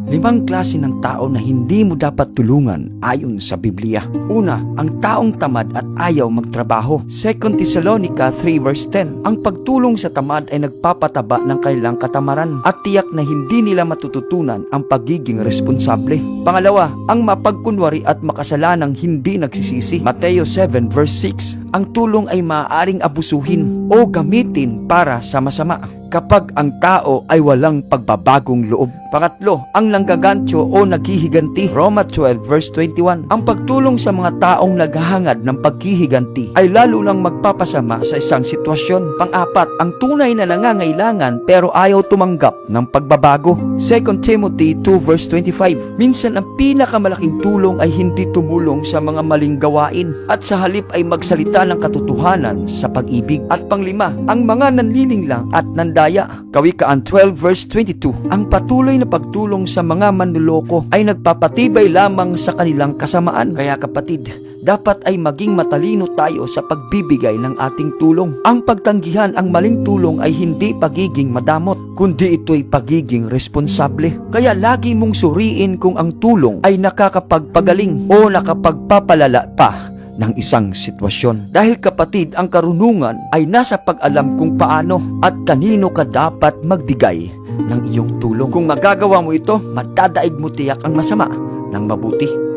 5 klase ng tao na hindi mo dapat tulungan ayon sa Biblia. Una, ang taong tamad at ayaw magtrabaho. 2 Thessalonica 3 verse 10. Ang pagtulong sa tamad ay nagpapataba ng kanilang katamaran at tiyak na hindi nila matututunan ang pagiging responsable. Pangalawa, ang mapagkunwari at makasalanang hindi nagsisisi. Mateo 7 verse 6. Ang tulong ay maaaring abusuhin o gamitin para sa masama kapag ang tao ay walang pagbabagong loob. Pangatlo, ang langgagantyo o naghihiganti. Roma 12 verse 21. Ang pagtulong sa mga taong naghahangad ng paghihiganti ay lalo lang magpapasama sa isang sitwasyon. Pang-apat, ang tunay na nangangailangan pero ayaw tumanggap ng pagbabago. 2 Timothy 2 verse 25. Minsan ang pinakamalaking tulong ay hindi tumulong sa mga maling gawain at sa halip ay magsalita ng katotohanan sa pag-ibig. At panglima, ang mga nanlilinglang at nandaya. Kawikaan 12 verse 22. Ang patuloy na pagtulong sa mga manluloko ay nagpapatibay lamang sa kanilang kasamaan. Kaya kapatid, dapat ay maging matalino tayo sa pagbibigay ng ating tulong. Ang pagtanggihan ang maling tulong ay hindi pagiging madamot, kundi ito'y pagiging responsable. Kaya lagi mong suriin kung ang tulong ay nakakapagpagaling o nakapagpapalala pa ng isang sitwasyon. Dahil kapatid, ang karunungan ay nasa pag-alam kung paano at kanino ka dapat magbigay ng iyong tulong. Kung magagawa mo ito, madadaig mo tiyak ang masama ng mabuti.